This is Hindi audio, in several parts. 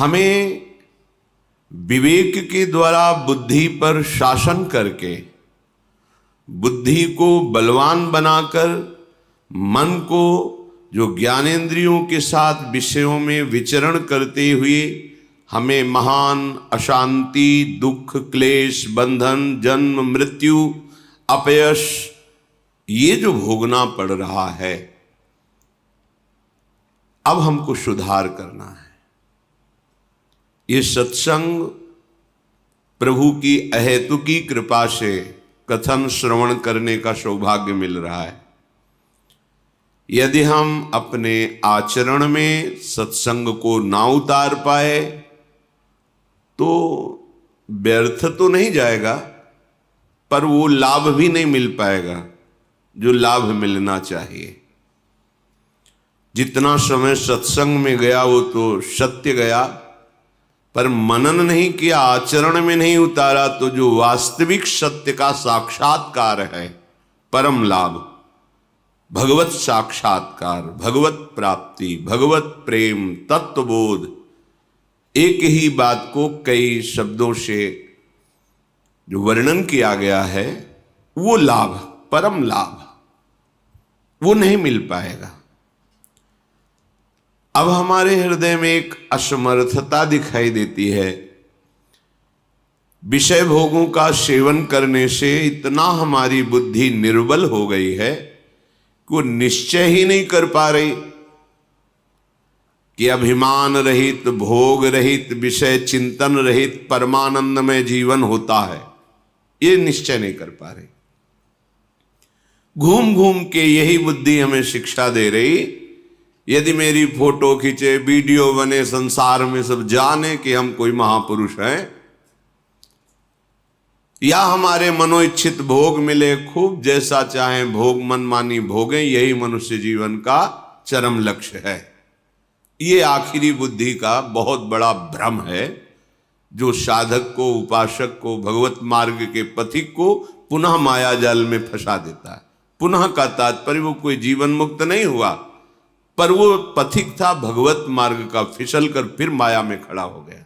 हमें विवेक के द्वारा बुद्धि पर शासन करके, बुद्धि को बलवान बनाकर, मन को जो ज्ञानेंद्रियों के साथ विषयों में विचरण करते हुए हमें महान अशांति, दुख, क्लेश, बंधन, जन्म, मृत्यु, अपयश ये जो भोगना पड़ रहा है, अब हमको सुधार करना है। ये सत्संग प्रभु की अहेतुकी कृपा से कथन श्रवण करने का सौभाग्य मिल रहा है। यदि हम अपने आचरण में सत्संग को ना उतार पाए तो व्यर्थ तो नहीं जाएगा, पर वो लाभ भी नहीं मिल पाएगा जो लाभ मिलना चाहिए। जितना समय सत्संग में गया वो तो सत्य गया, पर मनन नहीं किया, आचरण में नहीं उतारा तो जो वास्तविक सत्य का साक्षात्कार है, परम लाभ, भगवत साक्षात्कार, भगवत प्राप्ति, भगवत प्रेम, तत्वबोध, एक ही बात को कई शब्दों से जो वर्णन किया गया है, वो लाभ, परम लाभ, वो नहीं मिल पाएगा। अब हमारे हृदय में एक असमर्थता दिखाई देती है। विषय भोगों का सेवन करने से इतना हमारी बुद्धि निर्बल हो गई है कि वो निश्चय ही नहीं कर पा रही कि अभिमान रहित, भोग रहित, विषय चिंतन रहित परमानंदमय जीवन होता है। ये निश्चय नहीं कर पा रही। घूम घूम के यही बुद्धि हमें शिक्षा दे रही, यदि मेरी फोटो खींचे, वीडियो बने, संसार में सब जाने कि हम कोई महापुरुष हैं, या हमारे मनोइच्छित भोग मिले, खूब जैसा चाहें भोग मनमानी भोगें, यही मनुष्य जीवन का चरम लक्ष्य है। ये आखिरी बुद्धि का बहुत बड़ा भ्रम है जो साधक को, उपासक को, भगवत मार्ग के पथिक को पुनः माया जाल में फंसा देता है। पुनः का तात्पर्य वो कोई जीवन मुक्त नहीं हुआ, पर वो पथिक था भगवत मार्ग का, फिसल कर फिर माया में खड़ा हो गया।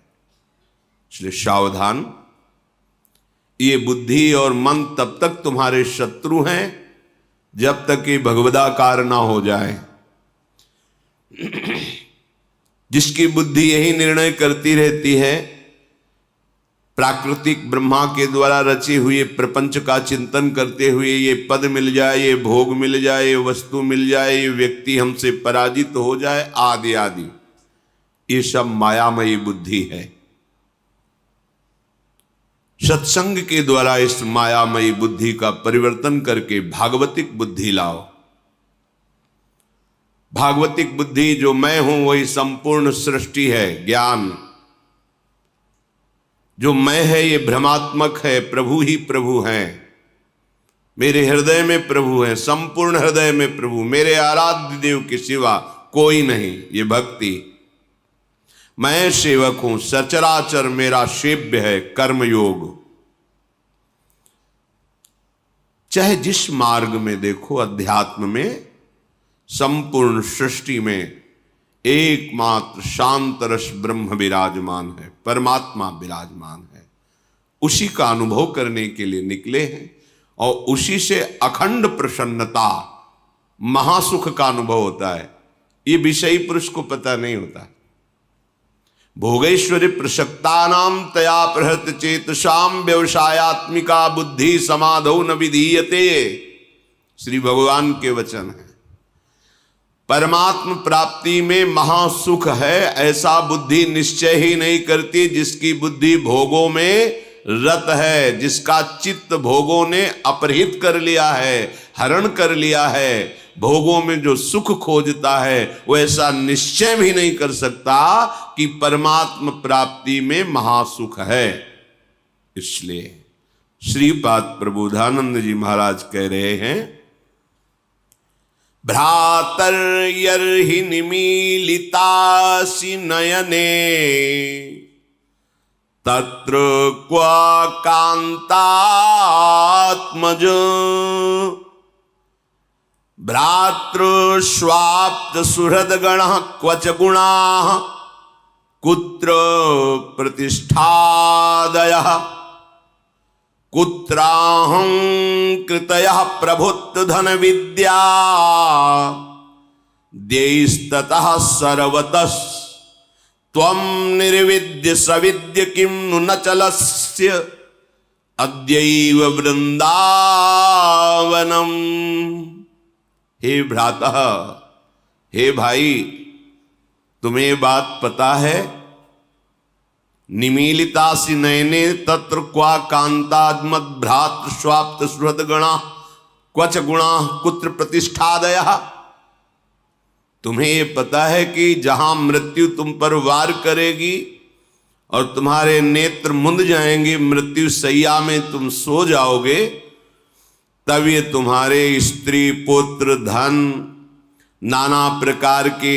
इसलिए सावधान, ये बुद्धि और मन तब तक तुम्हारे शत्रु हैं जब तक ये भगवदाकार ना हो जाए। जिसकी बुद्धि यही निर्णय करती रहती है, प्राकृतिक ब्रह्मा के द्वारा रचे हुए प्रपंच का चिंतन करते हुए, ये पद मिल जाए, ये भोग मिल जाए, ये वस्तु मिल जाए, ये व्यक्ति हमसे पराजित हो जाए, आदि आदि, ये सब मायामयी बुद्धि है। सत्संग के द्वारा इस मायामयी बुद्धि का परिवर्तन करके भागवतिक बुद्धि लाओ। भागवतिक बुद्धि जो मैं हूं वही संपूर्ण सृष्टि है, ज्ञान जो मैं है ये भ्रमात्मक है, प्रभु ही प्रभु हैं, मेरे हृदय में प्रभु है, संपूर्ण हृदय में प्रभु, मेरे आराध्य देव के सिवा कोई नहीं, ये भक्ति। मैं सेवक हूं, सचराचर मेरा सेव्य है, कर्मयोग। चाहे जिस मार्ग में देखो, अध्यात्म में, संपूर्ण सृष्टि में एकमात्र शांत रस ब्रह्म विराजमान है, परमात्मा विराजमान है। उसी का अनुभव करने के लिए निकले हैं और उसी से अखंड प्रसन्नता, महासुख का अनुभव होता है। ये विषयी पुरुष को पता नहीं होता। भोगेश्वरी प्रसक्तानाम तया प्रहृत चेतसाम व्यवसायात्मिका बुद्धि समाधौ न विधीयते, श्री भगवान के वचन है। परमात्म प्राप्ति में महासुख है, ऐसा बुद्धि निश्चय ही नहीं करती जिसकी बुद्धि भोगों में रत है, जिसका चित्त भोगों ने अपहृत कर लिया है, हरण कर लिया है। भोगों में जो सुख खोजता है वो ऐसा निश्चय भी नहीं कर सकता कि परमात्म प्राप्ति में महासुख है। इसलिए श्रीपाद प्रबोधानंद जी महाराज कह रहे हैं, भ्रातर्यर्हि निमीलितासि नयने तत्र क्वा कान्तात्मज भ्रातृ स्वाप्त सुहृदगणः क्वच गुणाः कुत्र प्रतिष्ठादयः कुत्राहं कृतयः प्रभुत्व धन विद्या देस्ततः सर्वतः त्वं निर्विद्य सविद्य किं नु न चलस्य अद्यैव वृंदावनम। हे भ्रातः, हे भाई, तुम्हें बात पता है? निमीलितासि नयने तत्र क्वा कांताद्मद भ्रातृ स्वाप्त सुहृद गणा क्वच गुणा कुत्र प्रतिष्ठादयः। तुम्हें ये पता है कि जहां मृत्यु तुम पर वार करेगी और तुम्हारे नेत्र मुंद जाएंगे, मृत्यु सैया में तुम सो जाओगे, तब ये तुम्हारे स्त्री पुत्र धन नाना प्रकार के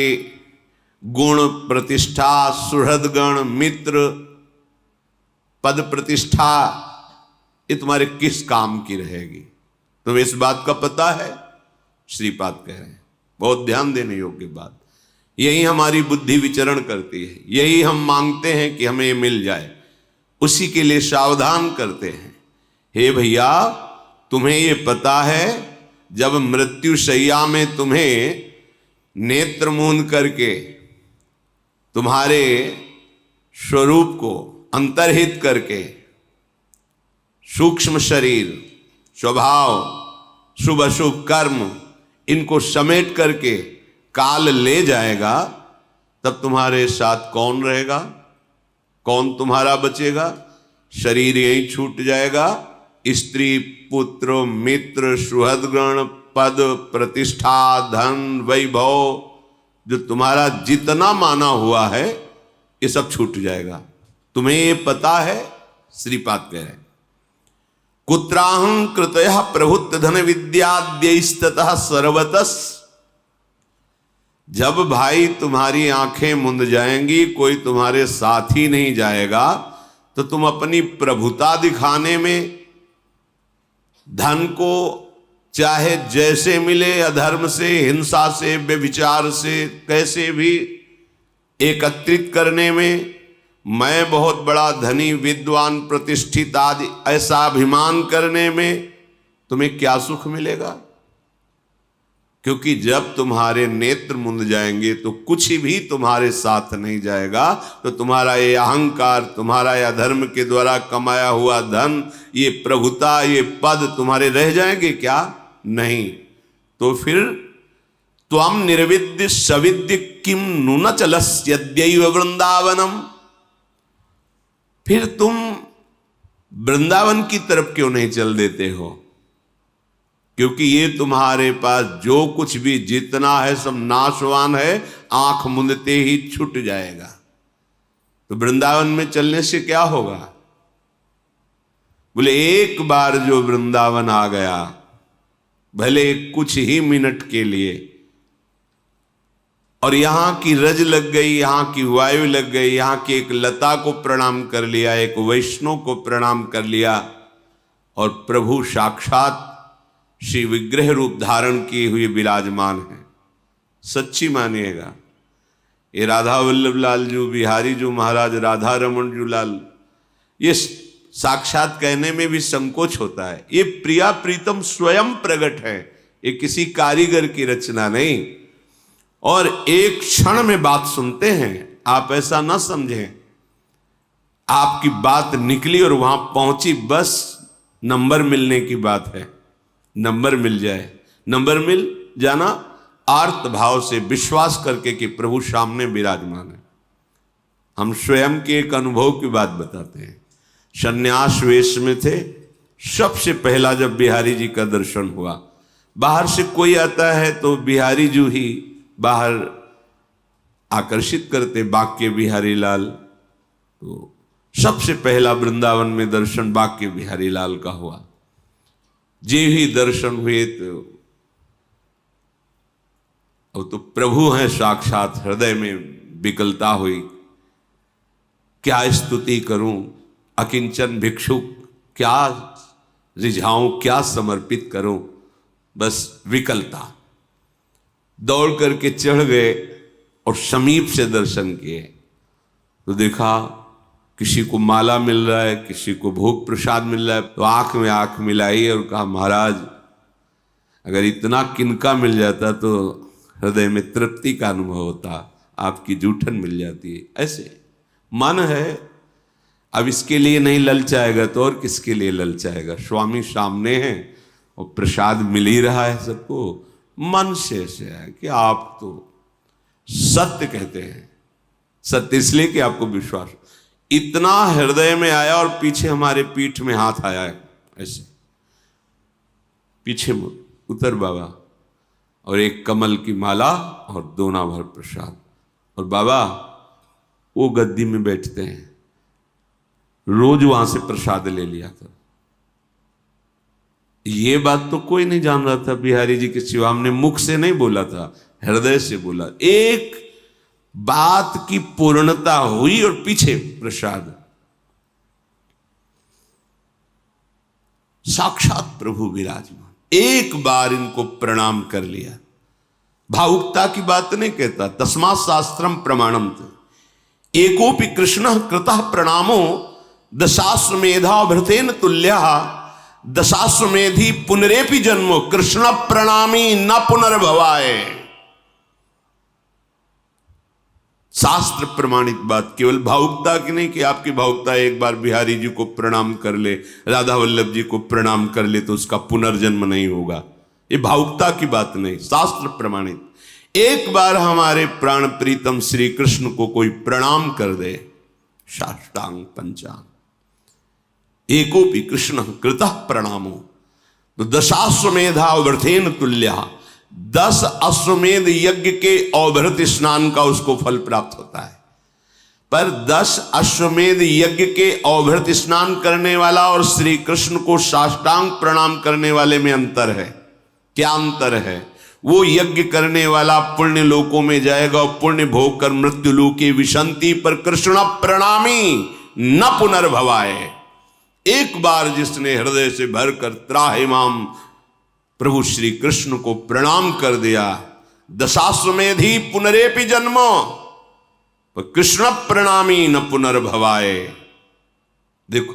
गुण प्रतिष्ठा सुहृदगण मित्र पद प्रतिष्ठा ये तुम्हारे किस काम की रहेगी? तुम्हें इस बात का पता है? श्रीपाद कह रहे हैं, बहुत ध्यान देने योग्य बात। यही हमारी बुद्धि विचरण करती है, यही हम मांगते हैं कि हमें मिल जाए, उसी के लिए सावधान करते हैं। हे भैया, तुम्हें ये पता है जब मृत्यु शैया में तुम्हें नेत्र मूंद करके तुम्हारे स्वरूप को अंतर्हित करके सूक्ष्म शरीर स्वभाव शुभ अशुभ कर्म इनको समेट करके काल ले जाएगा, तब तुम्हारे साथ कौन रहेगा? कौन तुम्हारा बचेगा? शरीर यही छूट जाएगा। स्त्री पुत्र मित्र सुहृदगण पद प्रतिष्ठा धन वैभव जो तुम्हारा जितना माना हुआ है ये सब छूट जाएगा। तुम्हें ये पता है? श्रीपाद कह रहे हैं, कुत्राहं कृतयः प्रभुत्व धन विद्याद्यैस्ततः सर्वतः। जब भाई तुम्हारी आंखें मुंद जाएंगी, कोई तुम्हारे साथ ही नहीं जाएगा, तो तुम अपनी प्रभुता दिखाने में धन को चाहे जैसे मिले, अधर्म से, हिंसा से, व्यभिचार से, कैसे भी एकत्रित करने में, मैं बहुत बड़ा धनी विद्वान प्रतिष्ठित आदि ऐसा अभिमान करने में तुम्हें क्या सुख मिलेगा? क्योंकि जब तुम्हारे नेत्र मुंद जाएंगे तो कुछ भी तुम्हारे साथ नहीं जाएगा, तो तुम्हारा ये अहंकार, तुम्हारा ये अधर्म के द्वारा कमाया हुआ धन, ये प्रभुता, ये पद तुम्हारे रह जाएंगे क्या? नहीं। तो फिर त्वं निर्विद्य सविद्य किम नु न चलस्यद्यैव वृंदावनम। फिर तुम वृंदावन की तरफ क्यों नहीं चल देते हो? क्योंकि ये तुम्हारे पास जो कुछ भी जितना है सब नाशवान है, आंख मुंदते ही छूट जाएगा। तो वृंदावन में चलने से क्या होगा? बोले एक बार जो वृंदावन आ गया, भले कुछ ही मिनट के लिए, और यहां की रज लग गई, यहां की वायु लग गई, यहां की एक लता को प्रणाम कर लिया, एक वैष्णव को प्रणाम कर लिया, और प्रभु साक्षात श्री विग्रह रूप धारण किए हुए विराजमान है। सच्ची मानिएगा, ये राधा वल्लभ लाल जो बिहारी जो महाराज राधा रमन जो लाल, ये साक्षात कहने में भी संकोच होता है। ये प्रिया प्रीतम स्वयं प्रकट है, ये किसी कारीगर की रचना नहीं। और एक क्षण में बात सुनते हैं, आप ऐसा ना समझें आपकी बात निकली और वहां पहुंची, बस नंबर मिलने की बात है। नंबर मिल जाए, नंबर मिल जाना आर्त भाव से विश्वास करके कि प्रभु सामने विराजमान है। हम स्वयं के एक अनुभव की बात बताते हैं। सन्यास वेश में थे, सबसे पहला जब बिहारी जी का दर्शन हुआ, बाहर से कोई आता है तो बिहारी जी ही बाहर आकर्षित करते, बाक्य बिहारी लाल। तो सबसे पहला वृंदावन में दर्शन बाक्य बिहारी लाल का हुआ। जे ही दर्शन हुए तो प्रभु हैं साक्षात, हृदय में विकलता हुई। क्या स्तुति करूं, अकिंचन भिक्षुक क्या रिझाऊं, क्या समर्पित करूं, बस विकलता। दौड़ करके चढ़ गए और समीप से दर्शन किए। तो देखा किसी को माला मिल रहा है, किसी को भोग प्रसाद मिल रहा है, तो आंख में आंख मिलाई और कहा महाराज अगर इतना किनका मिल जाता तो हृदय में तृप्ति का अनुभव होता, आपकी जूठन मिल जाती है। ऐसे मन है, अब इसके लिए नहीं ललचाएगा तो और किसके लिए ललचाएगा। स्वामी सामने हैं और प्रसाद मिल ही रहा है सबको। मन से ऐसे है कि आप तो सत्य कहते हैं, सत्य इसलिए कि आपको विश्वास, इतना हृदय में आया और पीछे हमारे पीठ में हाथ आया है, ऐसे पीछे उतर बाबा, और एक कमल की माला और दोना भर प्रसाद। और बाबा वो गद्दी में बैठते हैं, रोज वहां से प्रसाद ले लिया था। ये बात तो कोई नहीं जान रहा था बिहारी जी के सिवा, हमने मुख से नहीं बोला था, हृदय से बोला। एक बात की पूर्णता हुई और पीछे प्रसाद। साक्षात प्रभु विराजमान, एक बार इनको प्रणाम कर लिया। भावुकता की बात नहीं कहता, तस्मात् शास्त्रम प्रमाणम। एकोपि कृष्ण कृतः प्रणामो दशाश्वमेधा भृतेन तुल्यः दशाश्वमेधी पुनरेपि जन्मो कृष्ण प्रणामी न पुनर्भवाय। शास्त्र प्रमाणित बात, केवल भावुकता की नहीं कि आपकी भावुकता एक बार बिहारी जी को प्रणाम कर ले, राधा वल्लभ जी को प्रणाम कर ले तो उसका पुनर्जन्म नहीं होगा। ये भावुकता की बात नहीं, शास्त्र प्रमाणित। एक बार हमारे प्राण प्रीतम श्री कृष्ण को कोई प्रणाम कर दे, साष्टांग पंचांग, एकोपि कृष्ण कृतः प्रणामो तो दशाश्वमेधा अवभृतेन तुल्यः, 10 अश्वमेध यज्ञ के अवभृत स्नान का उसको फल प्राप्त होता है। पर 10 अश्वमेध यज्ञ के अवभृत स्नान करने वाला और श्री कृष्ण को साष्टांग प्रणाम करने वाले में अंतर है। क्या अंतर है? वो यज्ञ करने वाला पुण्य लोकों में जाएगा और पुण्य भोग कर मृत्यु लोके विशंति, पर कृष्ण प्रणामी न पुनर्भवाए। एक बार जिसने हृदय से भरकर त्राहिमाम प्रभु श्री कृष्ण को प्रणाम कर दिया, दशाश्वमेधी पुनरेपि जन्मो, पर कृष्ण प्रणामी न पुनर्भवाए। देखो,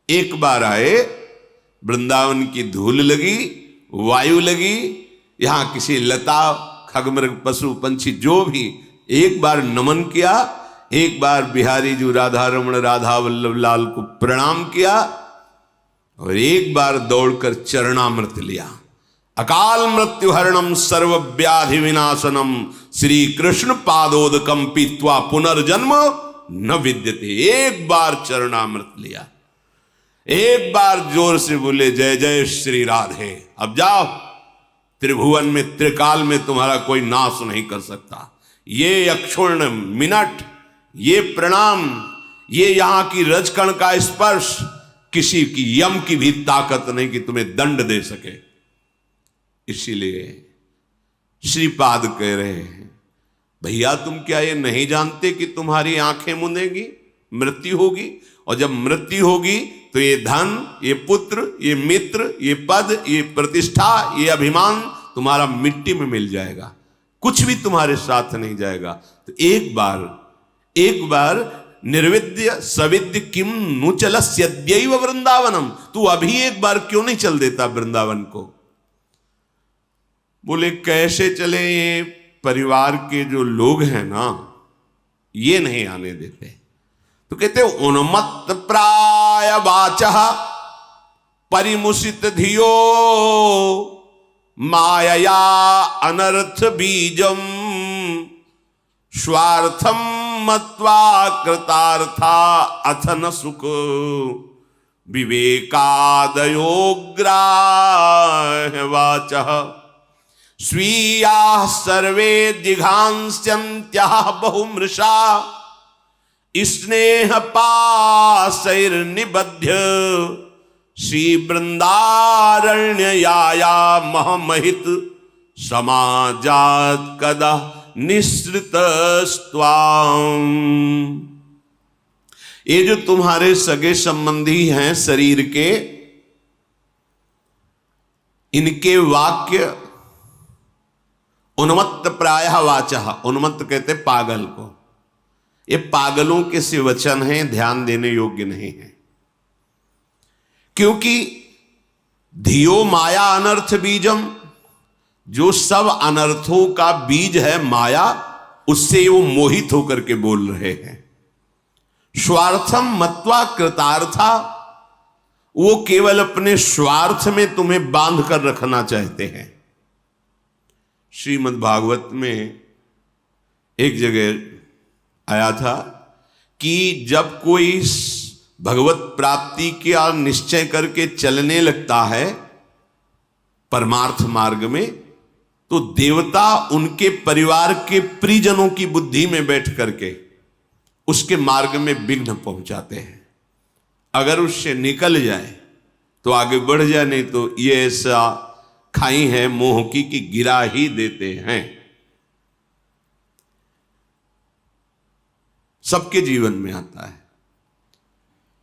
एक बार आए, वृंदावन की धूल लगी, वायु लगी, यहां किसी लता खगमृग पशु पंछी जो भी एक बार नमन किया, एक बार बिहारी जी राधा रमण राधा वल्लभ लाल को प्रणाम किया और एक बार दौड़कर चरणामृत लिया। अकाल मृत्यु हरणम सर्व व्याधि विनाशनम श्री कृष्ण पादोदकम पीत्वा पुनर्जन्म न विद्यते। एक बार चरणामृत लिया, एक बार जोर से बोले जय जय श्री राधे। अब जाओ, त्रिभुवन में त्रिकाल में तुम्हारा कोई नाश नहीं कर सकता। ये अक्षुण्ण मिनट, ये प्रणाम, ये यहां की रजकण का स्पर्श, किसी की यम की भी ताकत नहीं कि तुम्हें दंड दे सके। इसीलिए श्रीपाद कह रहे हैं, भैया तुम क्या ये नहीं जानते कि तुम्हारी आंखें मुंदेंगी, मृत्यु होगी, और जब मृत्यु होगी तो ये धन, ये पुत्र, ये मित्र, ये पद, ये प्रतिष्ठा, ये अभिमान तुम्हारा मिट्टी में मिल जाएगा, कुछ भी तुम्हारे साथ नहीं जाएगा। तो एक बार निर्विद्य सविद्य किम नु चलस्यद्यैव वृंदावनम, तू अभी एक बार क्यों नहीं चल देता वृंदावन को? बोले कैसे चले? ये परिवार के जो लोग हैं ना, ये नहीं आने देते। तो कहते उन्मत्त प्राय वाचः परिमुषित धियो मायया अनर्थ बीजम स्वार्थम मत्वा कृतार्था अथ न सुख विवेकादयो ग्राह्य वाचः स्वीयाः सर्वे दिघांस्यन्त्याः बहुमृषा स्नेह पाशैर्निबध्य श्री वृंदारण्यया महमहित समाजात कदा निःसृतस्त्वाम्। ये जो तुम्हारे सगे संबंधी हैं शरीर के, इनके वाक्य उन्मत्त प्रायः वाचः, उन्मत्त कहते पागल को, ये पागलों के से वचन हैं, ध्यान देने योग्य नहीं है। क्योंकि धियो माया अनर्थ बीजम, जो सब अनर्थों का बीज है माया, उससे वो मोहित होकर के बोल रहे हैं। स्वार्थम मत्वा कृतार्था, वो केवल अपने स्वार्थ में तुम्हें बांध कर रखना चाहते हैं। श्रीमद् भागवत में एक जगह आया था कि जब कोई भगवत प्राप्ति का निश्चय करके चलने लगता है परमार्थ मार्ग में, तो देवता उनके परिवार के परिजनों की बुद्धि में बैठ करके उसके मार्ग में विघ्न पहुंचाते हैं। अगर उससे निकल जाए तो आगे बढ़ जाए, नहीं तो ये ऐसा खाई है मोह की कि गिरा ही देते हैं। सबके जीवन में आता है।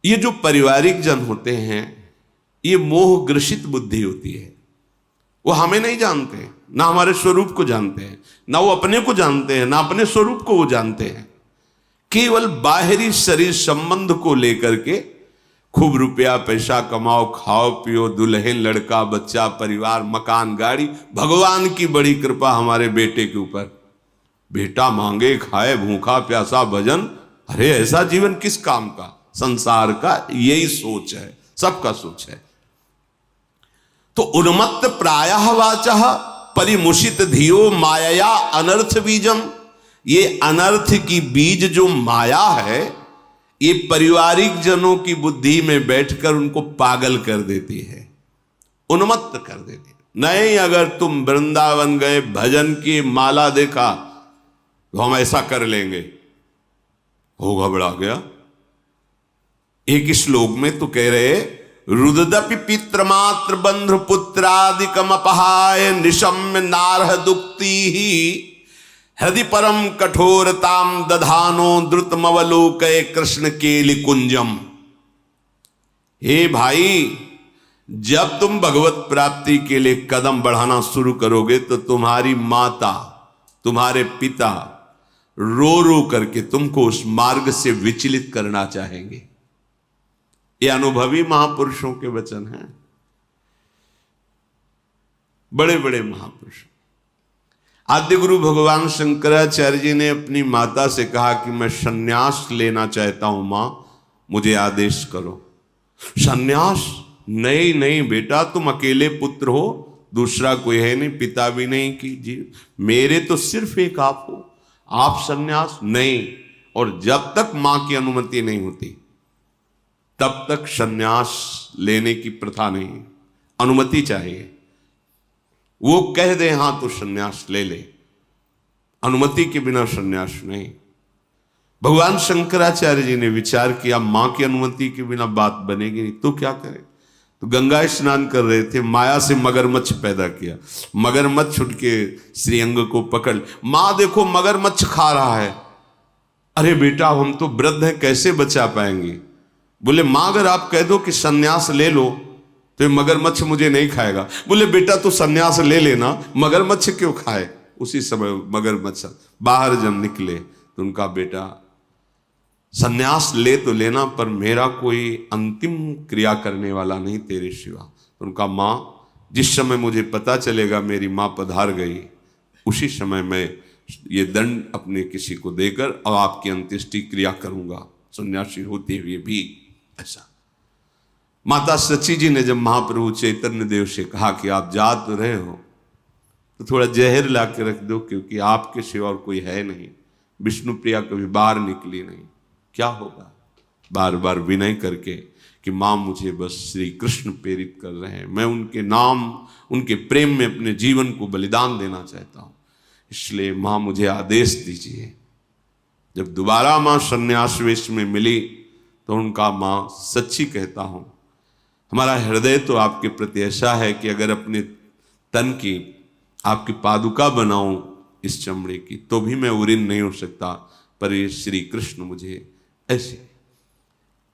ये जो पारिवारिक जन होते हैं, ये मोह ग्रसित बुद्धि होती है। वो हमें नहीं जानते, ना हमारे स्वरूप को जानते हैं, ना वो अपने को जानते हैं, ना अपने स्वरूप को वो जानते हैं। केवल बाहरी शरीर संबंध को लेकर के खूब रुपया पैसा कमाओ, खाओ पियो, दुल्हन लड़का बच्चा परिवार मकान गाड़ी, भगवान की बड़ी कृपा हमारे बेटे के ऊपर, बेटा मांगे खाए भूखा प्यासा भजन। अरे ऐसा जीवन किस काम का? संसार का यही सोच है, सबका सोच है। तो उन्मत्त प्रायः वाचः परिमुषित धियो माया अनर्थ बीजम, ये अनर्थ की बीज जो माया है, ये पारिवारिक जनों की बुद्धि में बैठकर उनको पागल कर देती है, उन्मत्त कर देती है। नहीं, अगर तुम वृंदावन गए, भजन की माला देखा तो हम ऐसा कर लेंगे, हो घबरा गया। एक श्लोक में तो कह रहे, रुददपि पितृमात्र बंधु पुत्रादिकम अपहाय निशम्य नारह दुक्ति ही हृदय परम कठोरताम दधानो द्रुतमवलोकय कृष्ण केलि कुंजम। हे भाई, जब तुम भगवत प्राप्ति के लिए कदम बढ़ाना शुरू करोगे तो तुम्हारी माता तुम्हारे पिता रो रो करके तुमको उस मार्ग से विचलित करना चाहेंगे। ये अनुभवी महापुरुषों के वचन हैं, बड़े बड़े महापुरुष। आद्य गुरु भगवान शंकराचार्य जी ने अपनी माता से कहा कि मैं सन्यास लेना चाहता हूं मां, मुझे आदेश करो। सन्यास? नहीं नहीं बेटा, तुम अकेले पुत्र हो, दूसरा कोई है नहीं, पिता भी नहीं कीजिए, मेरे तो सिर्फ एक आप हो, आप सन्यास? नहीं। और जब तक मां की अनुमति नहीं होती तब तक सन्यास लेने की प्रथा नहीं, अनुमति चाहिए। वो कह दे हां तो सन्यास ले ले, अनुमति के बिना सन्यास नहीं। भगवान शंकराचार्य जी ने विचार किया, मां की अनुमति के बिना बात बनेगी नहीं, तो क्या करें? तो गंगा स्नान कर रहे थे, माया से मगरमच्छ पैदा किया। मगरमच्छ उठ के श्रीअंग को पकड़, मां देखो मगरमच्छ खा रहा है। अरे बेटा, हम तो वृद्ध हैं, कैसे बचा पाएंगे? बोले मां, अगर आप कह दो कि सन्यास ले लो तो मगरमच्छ मुझे नहीं खाएगा। बोले बेटा, तो सन्यास ले लेना, मगरमच्छ क्यों खाए? उसी समय मगरमच्छ बाहर जब निकले तो उनका बेटा, सन्यास ले तो लेना, पर मेरा कोई अंतिम क्रिया करने वाला नहीं तेरे सिवा। तो उनका मां, जिस समय मुझे पता चलेगा मेरी मां पधार गई, उसी समय मैं ये दंड अपने किसी को देकर और आपकी अंत्येष्टि क्रिया करूंगा, सन्यासी होते हुए भी। ऐसा माता सची जी ने जब महाप्रभु चैतन्य देव से कहा कि आप जा तो रहे हो तो थोड़ा जहर ला के रख दो, क्योंकि आपके सिवा और कोई है नहीं। विष्णु प्रिया कभी बाहर निकली नहीं, क्या होगा? बार बार विनय करके कि मां मुझे बस श्री कृष्ण प्रेरित कर रहे हैं, मैं उनके नाम उनके प्रेम में अपने जीवन को बलिदान देना चाहता हूं, इसलिए मां मुझे आदेश दीजिए। जब दोबारा मां सन्यास वेश में मिली तो उनका, मां सच्ची कहता हूं, हमारा हृदय तो आपके प्रति ऐसा है कि अगर अपने तन की आपकी पादुका बनाऊं इस चमड़े की तो भी मैं उरीन नहीं हो सकता, पर ये श्री कृष्ण मुझे ऐसे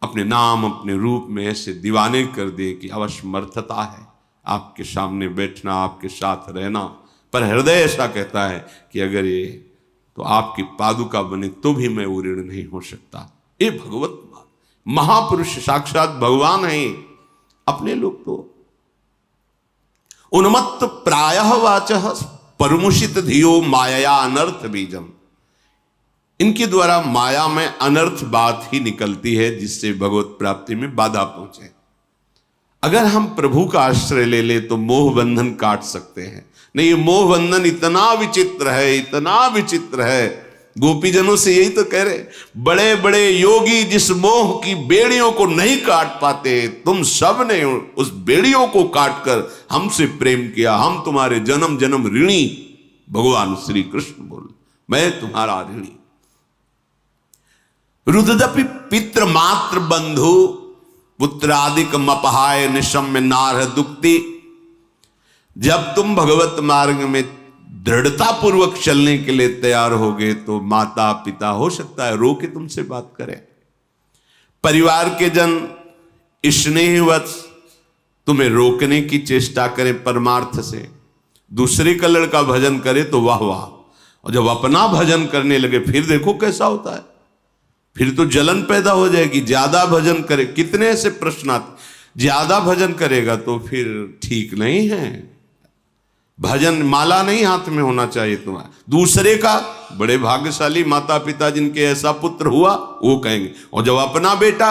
अपने नाम अपने रूप में ऐसे दीवाने कर दे कि अवश्यमर्थता है आपके सामने बैठना, आपके साथ रहना। पर हृदय ऐसा कहता है कि अगर ये तो आपकी पादुका बने तो भी मैं वो ऋण नहीं हो सकता। ये भगवत महापुरुष साक्षात भगवान है। अपने लोग तो उन्मत्त प्रायः वाचः परमुषित धियो माया अनर्थ बीजम, इनके द्वारा माया में अनर्थ बात ही निकलती है जिससे भगवत प्राप्ति में बाधा पहुंचे। अगर हम प्रभु का आश्रय ले ले तो मोह बंधन काट सकते हैं। नहीं, ये मोह बंधन इतना विचित्र है, इतना विचित्र है। गोपीजनों से यही तो कह रहे, बड़े बड़े योगी जिस मोह की बेड़ियों को नहीं काट पाते, तुम सब ने उस बेड़ियों को काटकर हमसे प्रेम किया, हम तुम्हारे जन्म जन्म ऋणी। भगवान श्री कृष्ण बोल, मैं तुम्हारा ऋणी। रुददपि पित्र मात्र बंधु पुत्रादिक मपहाय निशम्य नारह दुक्ति। जब तुम भगवत मार्ग में दृढ़ता पूर्वक चलने के लिए तैयार होगे तो माता पिता हो सकता है रो के तुमसे बात करें, परिवार के जन स्नेहवश तुम्हें रोकने की चेष्टा करें परमार्थ से। दूसरे का लड़का भजन करे तो वाह वाह, और जब अपना भजन करने लगे फिर देखो कैसा होता है। फिर तो जलन पैदा हो जाएगी। ज्यादा भजन करे, कितने ऐसे प्रश्न आते, ज्यादा भजन करेगा तो फिर ठीक नहीं है। भजन माला नहीं हाथ में होना चाहिए तुम्हारा। दूसरे का, बड़े भाग्यशाली माता पिता जिनके ऐसा पुत्र हुआ, वो कहेंगे, और जब अपना बेटा,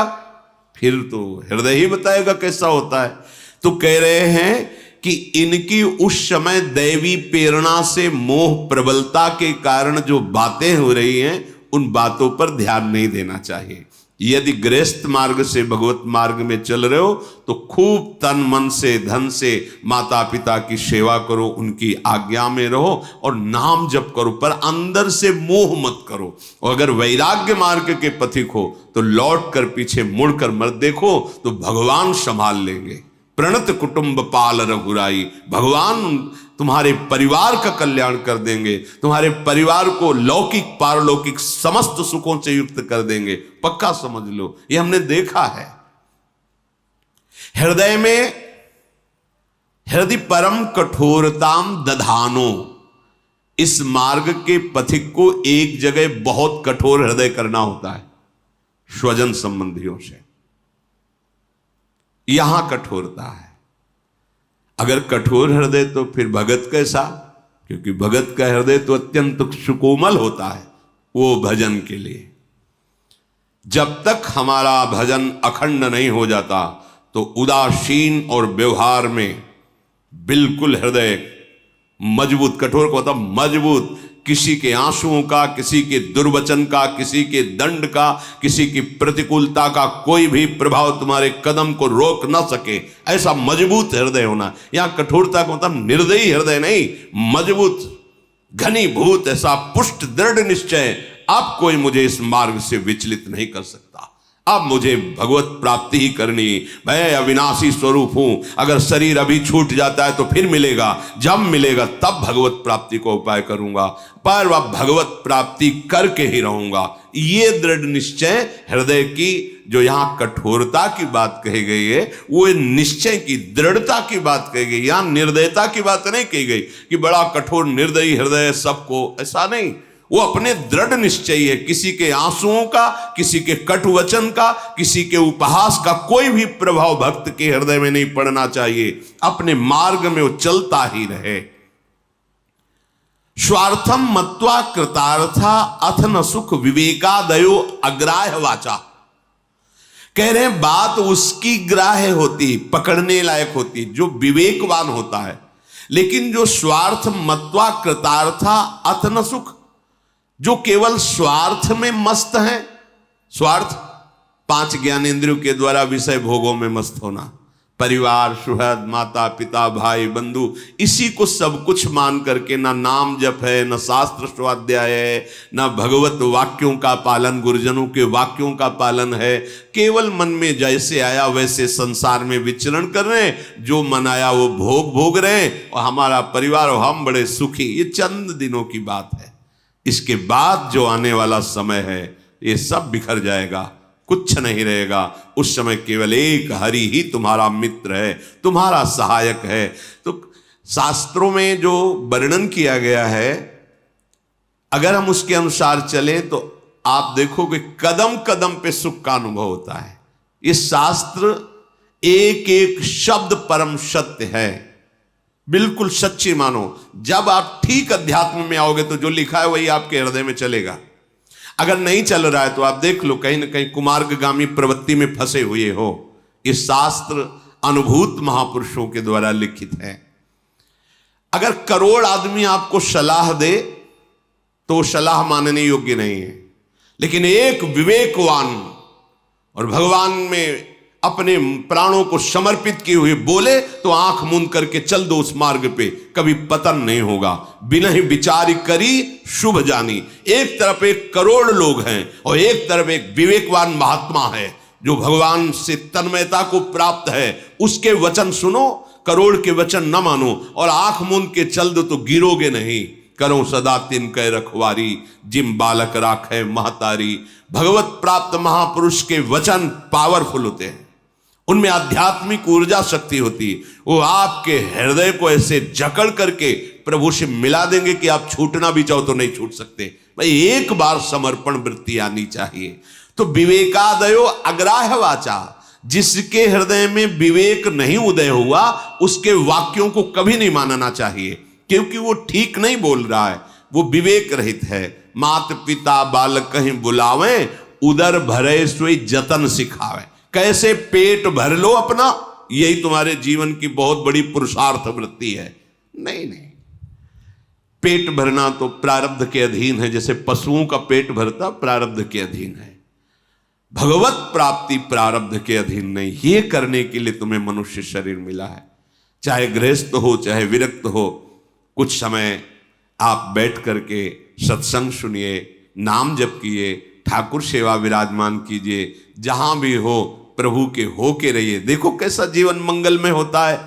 फिर तो हृदय ही बताएगा कैसा होता है। तो कह रहे हैं कि इनकी उस समय दैवी प्रेरणा से मोह प्रबलता के कारण जो बातें हो रही हैं उन बातों पर ध्यान नहीं देना चाहिए। यदि गृहस्थ मार्ग से भगवत मार्ग में चल रहे हो तो खूब तन मन से धन से माता पिता की सेवा करो, उनकी आज्ञा में रहो और नाम जप करो, पर अंदर से मोह मत करो। और अगर वैराग्य मार्ग के पथिक हो तो लौट कर पीछे मुड़कर मत देखो, तो भगवान संभाल लेंगे। प्रणत कुटुंब पाल रघुराई, भगवान तुम्हारे परिवार का कल्याण कर देंगे, तुम्हारे परिवार को लौकिक पारलौकिक समस्त सुखों से युक्त कर देंगे। पक्का समझ लो, ये हमने देखा है। हृदय परम कठोरताम दधानो, इस मार्ग के पथिक को एक जगह बहुत कठोर हृदय करना होता है, स्वजन संबंधियों से। यहां कठोरता है। अगर कठोर हृदय तो फिर भगत कैसा, क्योंकि भगत का हृदय तो अत्यंत सुकोमल होता है वो भजन के लिए। जब तक हमारा भजन अखंड नहीं हो जाता तो उदासीन और व्यवहार में बिल्कुल हृदय मजबूत, कठोर को होता मजबूत, किसी के आंसुओं का, किसी के दुर्वचन का, किसी के दंड का, किसी की प्रतिकूलता का कोई भी प्रभाव तुम्हारे कदम को रोक ना सके, ऐसा मजबूत हृदय होना। यहां कठोरता का मतलब निर्दयी हृदय नहीं, मजबूत घनीभूत ऐसा पुष्ट दृढ़ निश्चय, अब कोई मुझे इस मार्ग से विचलित नहीं कर सकता, अब मुझे भगवत प्राप्ति ही करनी। मैं अविनाशी स्वरूप हूं, अगर शरीर अभी छूट जाता है तो फिर मिलेगा, जब मिलेगा तब भगवत प्राप्ति को उपाय करूंगा, पर वह भगवत प्राप्ति करके ही रहूंगा। ये दृढ़ निश्चय हृदय की, जो यहां कठोरता की बात कही गई है वो निश्चय की दृढ़ता की बात कही गई। यहां निर्दयता की बात नहीं कही गई कि बड़ा कठोर निर्दयी हृदय सबको, ऐसा नहीं। वो अपने दृढ़ निश्चय है, किसी के आंसुओं का, किसी के कटु वचन का, किसी के उपहास का कोई भी प्रभाव भक्त के हृदय में नहीं पड़ना चाहिए। अपने मार्ग में वो चलता ही रहे। स्वार्थम मत्वा कृतार्था अथ न सुख विवेकादयो अग्राह्य वाचा। कह रहे हैं बात उसकी ग्राह्य होती, पकड़ने लायक होती, जो विवेकवान होता है। लेकिन जो स्वार्थ मत्वा कृतार्था अथ न सुख, जो केवल स्वार्थ में मस्त हैं, स्वार्थ 5 ज्ञानेंद्रियों के द्वारा विषय भोगों में मस्त होना, परिवार, सुहृद, माता पिता, भाई बंधु, इसी को सब कुछ मान करके ना नाम जप है, न शास्त्र स्वाध्याय है, न भगवत वाक्यों का पालन, गुरुजनों के वाक्यों का पालन है। केवल मन में जैसे आया वैसे संसार में विचरण कर रहे हैं, जो मन आया वो भोग रहे हैं, और हमारा परिवार और हम बड़े सुखी। ये चंद दिनों की बात है। इसके बाद जो आने वाला समय है ये सब बिखर जाएगा, कुछ नहीं रहेगा। उस समय केवल एक हरि ही तुम्हारा मित्र है, तुम्हारा सहायक है। तो शास्त्रों में जो वर्णन किया गया है, अगर हम उसके अनुसार चलें तो आप देखोगे कदम कदम पे सुख का अनुभव होता है। ये शास्त्र एक एक शब्द परम सत्य है, बिल्कुल सच्ची मानो। जब आप ठीक अध्यात्म में आओगे तो जो लिखा है वही आपके हृदय में चलेगा। अगर नहीं चल रहा है तो आप देख लो, कहीं ना कहीं कुमार्गगामी प्रवृत्ति में फंसे हुए हो। ये शास्त्र अनुभूत महापुरुषों के द्वारा लिखित है। अगर करोड़ आदमी आपको सलाह दे तो सलाह मानने योग्य नहीं है, लेकिन एक विवेकवान और भगवान में अपने प्राणों को समर्पित किए हुए बोले तो आंख मूंद करके चल दो उस मार्ग पे, कभी पतन नहीं होगा। बिना ही विचार करी शुभ जानी। एक तरफ एक करोड़ लोग हैं और एक तरफ एक विवेकवान महात्मा है जो भगवान से तन्मयता को प्राप्त है। उसके वचन सुनो, करोड़ के वचन न मानो और आंख मूंद के चल दो तो गिरोगे नहीं। करो सदा तिनके रखवारी, जिम बालक राखे महतारी। भगवत प्राप्त महापुरुष के वचन पावरफुल होते हैं, उनमें आध्यात्मिक ऊर्जा शक्ति होती है। वो आपके हृदय को ऐसे जकड़ करके प्रभु से मिला देंगे कि आप छूटना भी चाहो तो नहीं छूट सकते। भाई एक बार समर्पण वृत्ति आनी चाहिए। तो विवेकादयो अग्राह्य वाचा, जिसके हृदय में विवेक नहीं उदय हुआ उसके वाक्यों को कभी नहीं मानना चाहिए, क्योंकि वो ठीक नहीं बोल रहा है, वो विवेक रहित है। मात पिता बालक कहीं बुलावे, उदर भरे सोई जतन सिखावे। कैसे पेट भर लो अपना, यही तुम्हारे जीवन की बहुत बड़ी पुरुषार्थ वृत्ति है। नहीं नहीं, पेट भरना तो प्रारब्ध के अधीन है, जैसे पशुओं का पेट भरता प्रारब्ध के अधीन है। भगवत प्राप्ति प्रारब्ध के अधीन नहीं। ये करने के लिए तुम्हें मनुष्य शरीर मिला है, चाहे गृहस्थ हो चाहे विरक्त हो। कुछ समय आप बैठ करके सत्संग सुनिए, नाम जप किए, ठाकुर सेवा विराजमान कीजिए, जहां भी हो प्रभु के हो के रहिए। देखो कैसा जीवन मंगल में होता है।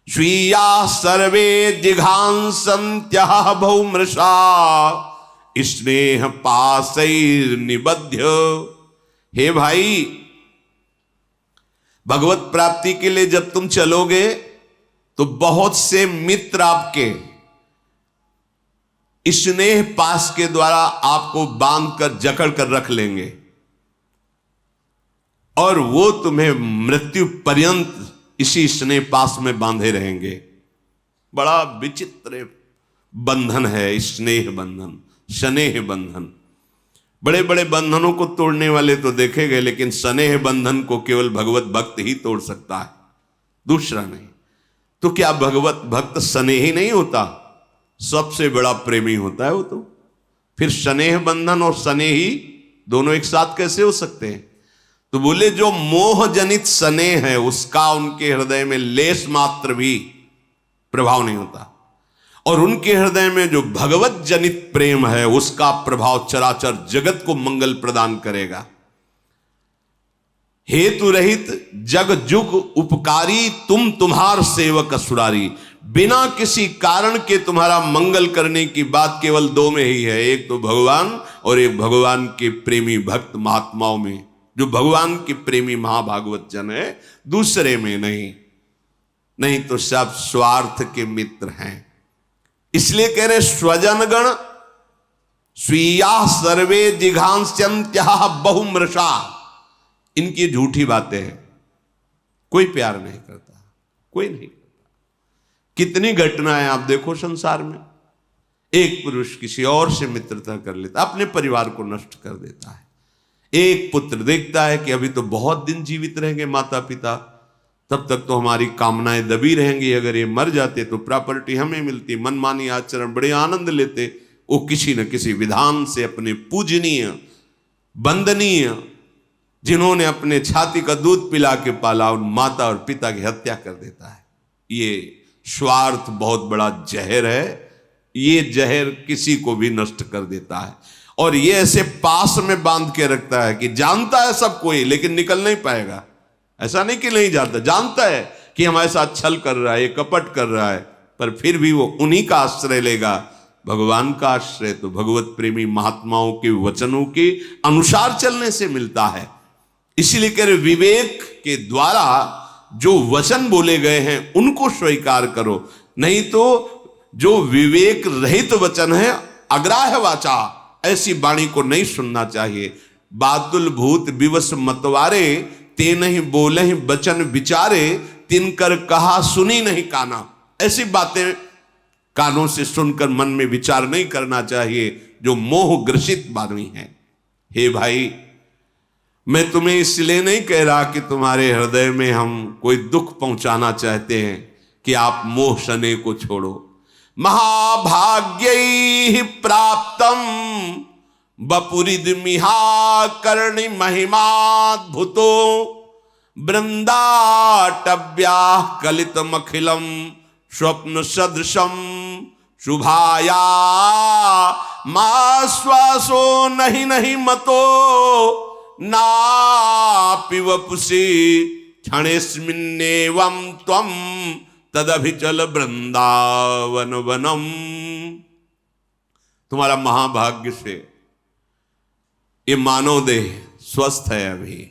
स्वीया सर्वे जिघांसन्त्यः बहुमृषा स्नेह पासैर निबध्य। हे भाई, भगवत प्राप्ति के लिए जब तुम चलोगे तो बहुत से मित्र आपके स्नेह पास के द्वारा आपको बांध कर जकड़ कर रख लेंगे और वो तुम्हें मृत्यु पर्यंत इसी स्नेह पास में बांधे रहेंगे। बड़ा विचित्र बंधन है स्नेह बंधन, स्नेह बंधन। बड़े बड़े बंधनों को तोड़ने वाले तो देखे गए, लेकिन स्नेह बंधन को केवल भगवत भक्त ही तोड़ सकता है, दूसरा नहीं। तो क्या भगवत भक्त स्नेही नहीं होता? सबसे बड़ा प्रेमी होता है वो तो। फिर स्नेह बंधन और स्नेही दोनों एक साथ कैसे हो सकते हैं? तो बोले जो मोह जनित स्नेह है उसका उनके हृदय में लेस मात्र भी प्रभाव नहीं होता, और उनके हृदय में जो भगवत जनित प्रेम है उसका प्रभाव चराचर जगत को मंगल प्रदान करेगा। हेतु रहित जग जुग उपकारी, तुम तुम्हार सेवक असुरारी। बिना किसी कारण के तुम्हारा मंगल करने की बात केवल दो में ही है, एक तो भगवान और एक भगवान के प्रेमी भक्त महात्माओं में। जो भगवान के प्रेमी महाभागवत जन है, दूसरे में नहीं। नहीं तो सब स्वार्थ के मित्र हैं। इसलिए कह रहे स्वजनगण स्वीया सर्वे जिघांस्यन्त्यः बहुमृषा। इनकी झूठी बातें हैं, कोई प्यार नहीं करता, कोई नहीं करता। कितनी घटनाएं आप देखो संसार में, एक पुरुष किसी और से मित्रता कर लेता, अपने परिवार को नष्ट कर देता है। एक पुत्र देखता है कि अभी तो बहुत दिन जीवित रहेंगे माता पिता, तब तक तो हमारी कामनाएं दबी रहेंगी, अगर ये मर जाते तो प्रॉपर्टी हमें मिलती। मनमानी आचरण, बड़े आनंद लेते। वो किसी न किसी विधान से अपने पूजनीय वंदनीय, जिन्होंने अपने छाती का दूध पिला के पाला, उन माता और पिता की हत्या कर देता है। ये स्वार्थ बहुत बड़ा जहर है। ये जहर किसी को भी नष्ट कर देता है, और ये ऐसे पास में बांध के रखता है कि जानता है सब कोई, लेकिन निकल नहीं पाएगा। ऐसा नहीं कि नहीं जानता, जानता है कि हमारे साथ छल कर रहा है, ये कपट कर रहा है, पर फिर भी वो उन्हीं का आश्रय लेगा। भगवान का आश्रय तो भगवत प्रेमी महात्माओं के वचनों के अनुसार चलने से मिलता है। इसीलिए कह रहे विवेक के द्वारा जो वचन बोले गए हैं उनको स्वीकार करो, नहीं तो जो विवेक रहित वचन है अग्राह्य वाचा, ऐसी वाणी को नहीं सुनना चाहिए। बातुल भूत विवश मतवारे, ते नहीं बोले ही बचन विचारे, तिनकर कहा सुनी नहीं काना। ऐसी बातें कानों से सुनकर मन में विचार नहीं करना चाहिए, जो मोह ग्रसित वाणी है। हे भाई, मैं तुम्हें इसलिए नहीं कह रहा कि तुम्हारे हृदय में हम कोई दुख पहुंचाना चाहते हैं कि आप मोह शने को छोड़ो। महाभाग्यै प्राप्तम वपुरिदमिहा कर्णि महिमाद्भुतो, वृंदाटव्या कलितमखिलम स्वप्न सदृशम शुभाया, मां श्वासो नहीं नहीं मतो नापि वपुषि, क्षणेस्मिन्नेवं त्वं तदभिचल वृंदावन वनम। तुम्हारा महाभाग्य से ये मानव देह स्वस्थ है अभी।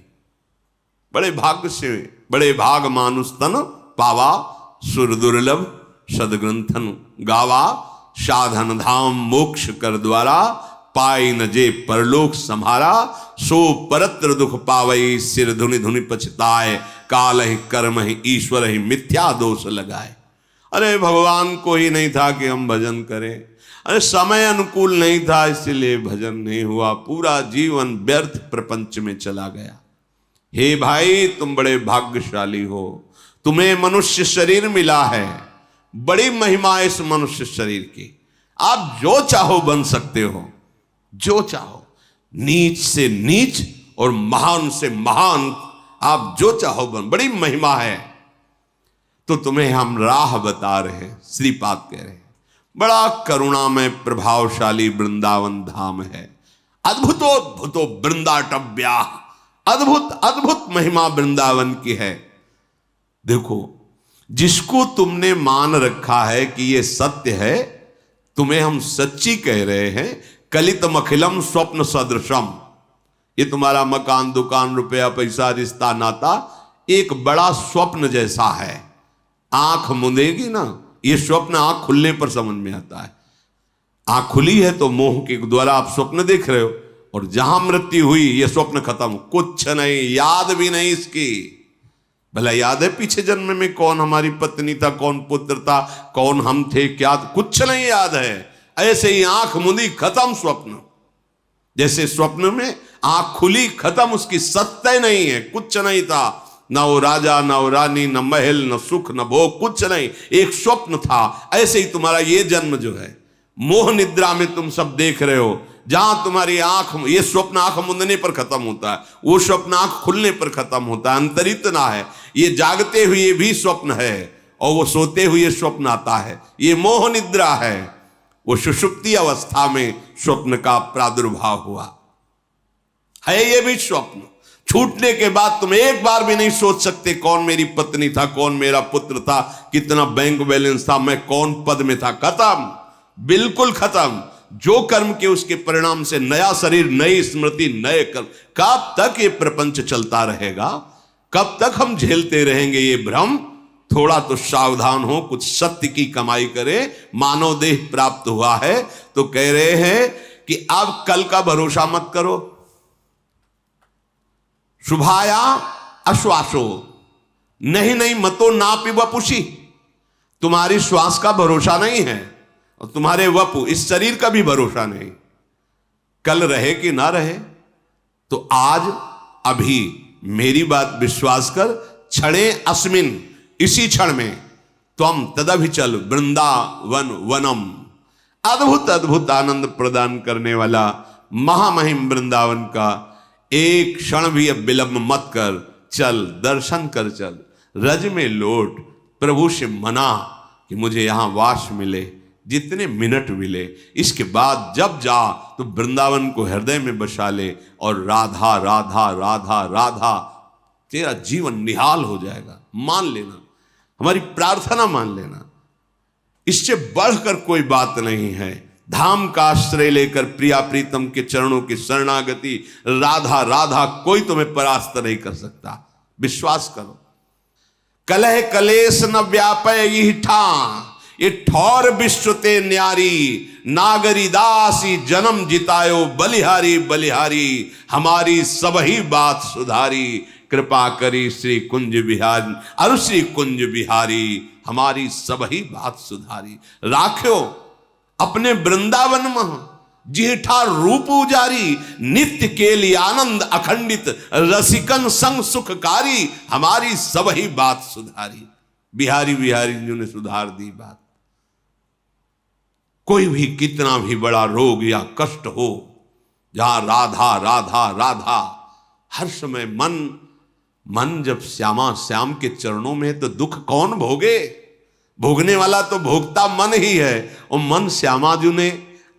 बड़े भाग्य से, बड़े भाग मानुष तन पावा, सुर दुर्लभ सदग्रंथन गावा, साधन धाम मोक्ष कर द्वारा, पाई न जे परलोक संहारा, सो परत्र दुख पावई, सिर धुनि धुनि पछताए, काल ही कर्म ही ईश्वर ही मिथ्या दोष लगाए। अरे भगवान को ही नहीं था कि हम भजन करें, अरे समय अनुकूल नहीं था इसलिए भजन नहीं हुआ, पूरा जीवन व्यर्थ प्रपंच में चला गया। हे भाई, तुम बड़े भाग्यशाली हो, तुम्हें मनुष्य शरीर मिला है, बड़ी महिमा इस मनुष्य शरीर की। आप जो चाहो बन सकते हो, जो चाहो, नीच से नीच और महान से महान, आप जो चाहो बन, बड़ी महिमा है। तो तुम्हें हम राह बता रहे हैं, श्रीपाद कह रहे हैं, बड़ा करुणामय प्रभावशाली वृंदावन धाम है। अद्भुतोद्भुतो वृंदाटव्या, अद्भुत अद्भुत महिमा वृंदावन की है। देखो, जिसको तुमने मान रखा है कि ये सत्य है, तुम्हें हम सच्ची कह रहे हैं। कलितम अखिलम स्वप्न सदृशम, ये तुम्हारा मकान दुकान रुपया पैसा रिश्ता नाता एक बड़ा स्वप्न जैसा है। आंख मुंदेगी ना, ये स्वप्न आंख खुलने पर समझ में आता है। आंख खुली है तो मोह के द्वारा आप स्वप्न देख रहे हो, और जहां मृत्यु हुई ये स्वप्न खत्म, कुछ नहीं, याद भी नहीं इसकी। भला याद है पीछे जन्म में कौन हमारी पत्नी था, कौन पुत्र था, कौन हम थे, क्या, कुछ नहीं याद है। ऐसे ही आंख मुंदी खत्म स्वप्न, जैसे स्वप्न में आंख खुली खत्म, उसकी सत्य नहीं है, कुछ नहीं था, न वो राजा, न वो रानी, न महल, न सुख, न भोग, कुछ नहीं, एक स्वप्न था। ऐसे ही तुम्हारा ये जन्म जो है, मोह निद्रा में तुम सब देख रहे हो, जहां तुम्हारी आंख, ये स्वप्न आंख मुंदने पर खत्म होता है, वो स्वप्न आंख खुलने पर खत्म होता है, अंतर इतना है। ये जागते हुए भी स्वप्न है और वो सोते हुए स्वप्न आता है, ये मोह निद्रा है। वो सुषुप्ति अवस्था में स्वप्न का प्रादुर्भाव हुआ है, ये भी स्वप्न। छूटने के बाद तुम एक बार भी नहीं सोच सकते कौन मेरी पत्नी था, कौन मेरा पुत्र था, कितना बैंक बैलेंस था, मैं कौन पद में था, खत्म, बिल्कुल खत्म। जो कर्म के उसके परिणाम से नया शरीर, नई स्मृति, नए कर्म। कब तक ये प्रपंच चलता रहेगा, कब तक हम झेलते रहेंगे ये भ्रम? थोड़ा तो सावधान हो, कुछ सत्य की कमाई करे। मानव देह प्राप्त हुआ है तो कह रहे हैं कि अब कल का भरोसा मत करो। शुभाया अश्वासो, नहीं नहीं मतो नापि वपुषि, तुम्हारी श्वास का भरोसा नहीं है और तुम्हारे वपु, इस शरीर का भी भरोसा नहीं, कल रहे कि ना रहे। तो आज अभी मेरी बात विश्वास कर, क्षणे अस्मिन, इसी क्षण में, त्वम तदभिचल वृंदावन वनम, अद्भुत अद्भुत आनंद प्रदान करने वाला महामहिम वृंदावन का एक क्षण भी अब विलंब मत कर, चल दर्शन कर, चल रज में लौट, प्रभु से मना कि मुझे यहां वास मिले, जितने मिनट मिले, इसके बाद जब जा तो वृंदावन को हृदय में बसा ले और राधा राधा राधा राधा, तेरा जीवन निहाल हो जाएगा। मान लेना, हमारी प्रार्थना मान लेना, इससे बढ़कर कोई बात नहीं है। धाम का आश्रय लेकर प्रिया प्रीतम के चरणों की शरणागति, राधा राधा, कोई तुम्हें परास्त नहीं कर सकता, विश्वास करो। कलह कलेश न व्यापय यही ठा, ये ठौर विश्व ते न्यारी, नागरी दासी जन्म जितायो, बलिहारी बलिहारी हमारी सबही बात सुधारी। कृपा करी श्री कुंज बिहारी, अरु श्री कुंज बिहारी हमारी सबही बात सुधारी। राख्यो अपने वृंदावन में जिहठा रूप उजारी, नित्य के लिए आनंद अखंडित, रसिकन संग सुखकारी हमारी सबही बात सुधारी। बिहारी बिहारी जी ने सुधार दी बात। कोई भी कितना भी बड़ा रोग या कष्ट हो, जहां राधा राधा राधा हर समय मन जब श्यामा श्याम के चरणों में है तो दुख कौन भोगे? भोगने वाला तो भोगता मन ही है। और मन श्यामा जी ने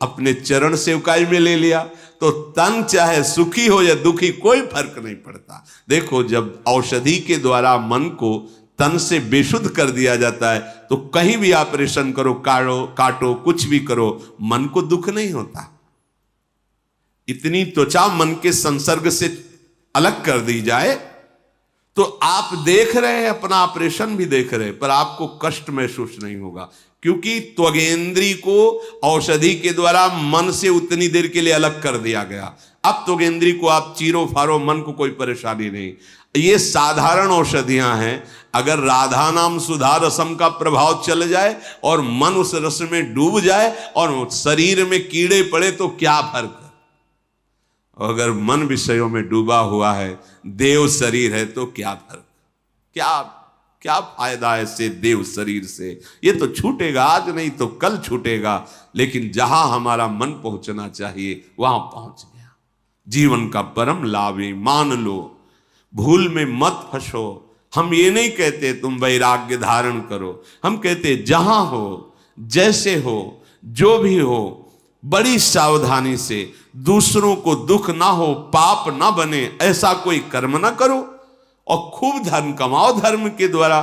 अपने चरण सेवकाई में ले लिया तो तन चाहे सुखी हो या दुखी कोई फर्क नहीं पड़ता। देखो, जब औषधि के द्वारा मन को तन से बेशुद्ध कर दिया जाता है तो कहीं भी ऑपरेशन करो, काटो कुछ भी करो, मन को दुख नहीं होता। इतनी त्वचा मन के संसर्ग से अलग कर दी जाए तो आप देख रहे हैं, अपना ऑपरेशन भी देख रहे हैं, पर आपको कष्ट महसूस नहीं होगा, क्योंकि त्वगेंद्री को औषधि के द्वारा मन से उतनी देर के लिए अलग कर दिया गया। अब त्वगेंद्री को आप चीरो फारो, मन को कोई परेशानी नहीं। ये साधारण औषधियां हैं। अगर राधा नाम सुधा रसम का प्रभाव चल जाए और मन उस रस में डूब जाए और शरीर में कीड़े पड़े तो क्या फर्क? अगर मन विषयों में डूबा हुआ है, देव शरीर है, तो क्या फर्क? क्या फायदा है से देव शरीर से? ये तो छूटेगा, आज नहीं तो कल छूटेगा, लेकिन जहां हमारा मन पहुंचना चाहिए वहां पहुंच गया। जीवन का परम लाभ है, मान लो, भूल में मत फंसो। हम ये नहीं कहते तुम वैराग्य धारण करो, हम कहते जहां हो, जैसे हो, जो भी हो, बड़ी सावधानी से, दूसरों को दुख ना हो, पाप ना बने, ऐसा कोई कर्म ना करो और खूब धन कमाओ धर्म के द्वारा,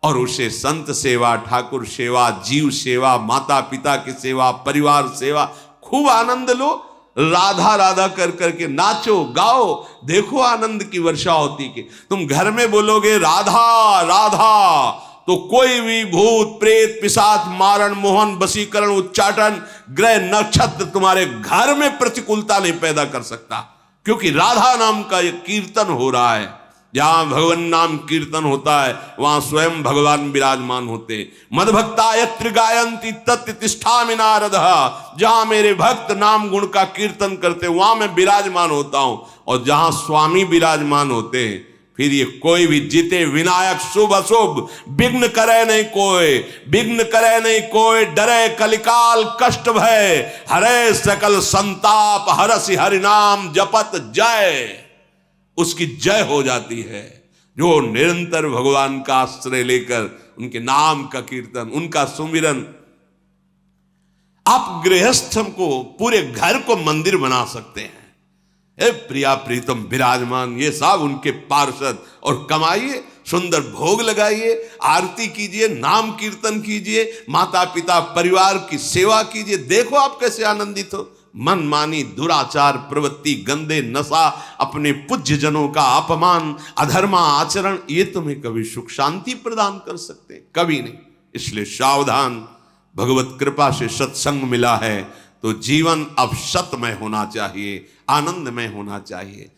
और उसे संत सेवा, ठाकुर सेवा, जीव सेवा, माता पिता की सेवा, परिवार सेवा, खूब आनंद लो। राधा राधा कर करके नाचो गाओ, देखो आनंद की वर्षा होती कि तुम घर में बोलोगे राधा राधा तो कोई भी भूत प्रेत पिशाच मारण मोहन वशीकरण उच्चाटन ग्रह नक्षत्र तुम्हारे घर में प्रतिकूलता नहीं पैदा कर सकता, क्योंकि राधा नाम का ये कीर्तन हो रहा है। जहां भगवान नाम कीर्तन होता है वहां स्वयं भगवान विराजमान होते। मदभक्ता यत्र गायन्ति तत्र तिष्ठामि नारदः, जहां मेरे भक्त नाम गुण का कीर्तन करते वहां मैं विराजमान होता हूं। और जहां स्वामी विराजमान होते हैं फिर ये कोई भी जीते विनायक शुभ अशुभ विघ्न करे नहीं कोई, विघ्न करे नहीं कोई, डरे कलिकाल कष्ट भय, हरे सकल संताप, हरसि हरिनाम जपत जय, उसकी जय हो जाती है। जो निरंतर भगवान का आश्रय लेकर उनके नाम का कीर्तन, उनका सुमिरन, आप गृहस्थ को पूरे घर को मंदिर बना सकते हैं। ए प्रिया प्रीतम विराजमान, ये सब उनके पार्षद, और कमाइए, सुंदर भोग लगाइए, आरती कीजिए, नाम कीर्तन कीजिए, माता पिता परिवार की सेवा कीजिए। देखो आप कैसे आनंदित हो। मनमानी दुराचार प्रवृत्ति, गंदे नशा, अपने पूज्य जनों का अपमान, अधर्मा आचरण, ये तुम्हें कभी सुख शांति प्रदान कर सकते? कभी नहीं। इसलिए सावधान। भगवत कृपा से सत्संग मिला है तो जीवन अब सतमय होना चाहिए, आनंदमय होना चाहिए।